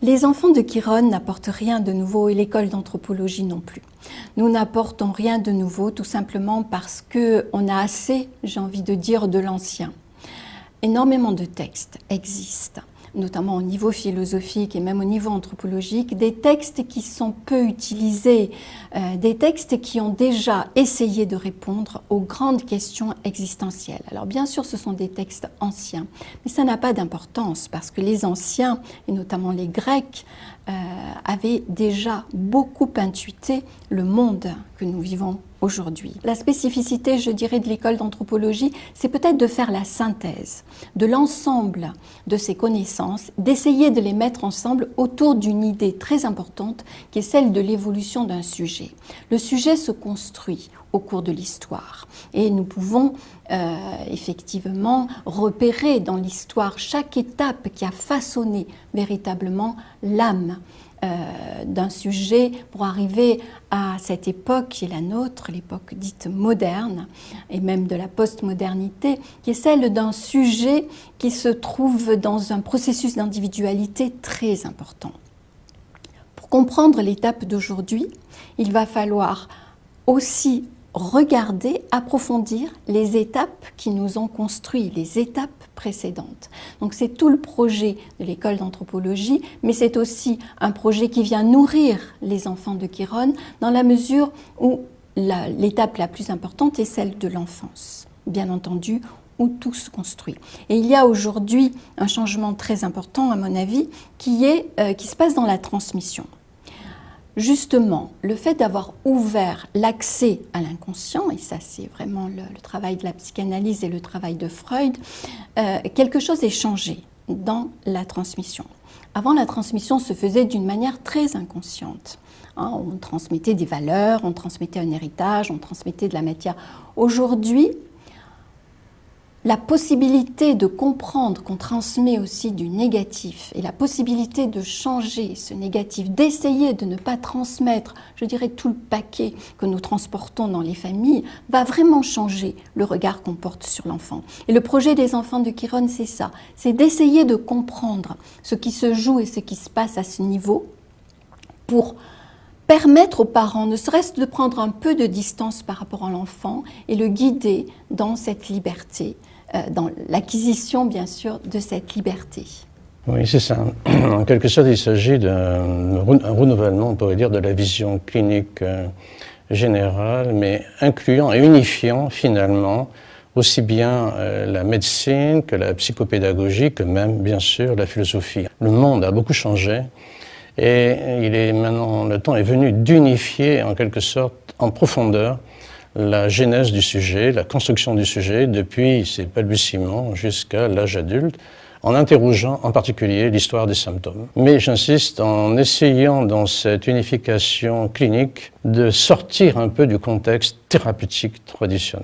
Les enfants de Chiron n'apportent rien de nouveau et l'école d'anthropologie non plus. Nous n'apportons rien de nouveau tout simplement parce qu'on a assez, j'ai envie de dire, de l'ancien. Énormément de textes existent, notamment au niveau philosophique et même au niveau anthropologique, des textes qui sont peu utilisés, des textes qui ont déjà essayé de répondre aux grandes questions existentielles. Alors bien sûr, ce sont des textes anciens, mais ça n'a pas d'importance parce que les anciens, et notamment les Grecs, avaient déjà beaucoup intuité le monde que nous vivons aujourd'hui. La spécificité, je dirais, de l'école d'anthropologie, c'est peut-être de faire la synthèse de l'ensemble de ces connaissances, d'essayer de les mettre ensemble autour d'une idée très importante qui est celle de l'évolution d'un sujet. Le sujet se construit au cours de l'histoire et nous pouvons effectivement repérer dans l'histoire chaque étape qui a façonné véritablement l'âme d'un sujet pour arriver à cette époque qui est la nôtre, l'époque dite moderne et même de la postmodernité, qui est celle d'un sujet qui se trouve dans un processus d'individualité très important. Pour comprendre l'étape d'aujourd'hui, il va falloir aussi regarder, approfondir les étapes qui nous ont construit, les étapes précédentes. Donc c'est tout le projet de l'école d'anthropologie, mais c'est aussi un projet qui vient nourrir les enfants de Chiron dans la mesure où l'étape la plus importante est celle de l'enfance, bien entendu, où tout se construit. Et il y a aujourd'hui un changement très important, à mon avis, qui se passe dans la transmission. Justement, le fait d'avoir ouvert l'accès à l'inconscient, et ça c'est vraiment le travail de la psychanalyse et le travail de Freud, quelque chose est changé dans la transmission. Avant, la transmission se faisait d'une manière très inconsciente. On transmettait des valeurs, on transmettait un héritage, on transmettait de la matière. Aujourd'hui, la possibilité de comprendre qu'on transmet aussi du négatif et la possibilité de changer ce négatif, d'essayer de ne pas transmettre, je dirais, tout le paquet que nous transportons dans les familles, va vraiment changer le regard qu'on porte sur l'enfant. Et le projet des enfants de Chiron, c'est ça, c'est d'essayer de comprendre ce qui se joue et ce qui se passe à ce niveau pour permettre aux parents, ne serait-ce de prendre un peu de distance par rapport à l'enfant et le guider dans cette liberté, dans l'acquisition, bien sûr, de cette liberté. Oui, c'est ça. En quelque sorte, il s'agit d'un renouvellement, on pourrait dire, de la vision clinique générale, mais incluant et unifiant, finalement, aussi bien la médecine que la psychopédagogie, que même, bien sûr, la philosophie. Le monde a beaucoup changé. Et le temps est venu d'unifier en quelque sorte, en profondeur, la genèse du sujet, la construction du sujet, depuis ses balbutiements jusqu'à l'âge adulte, en interrogeant en particulier l'histoire des symptômes. Mais j'insiste, en essayant dans cette unification clinique de sortir un peu du contexte thérapeutique traditionnel.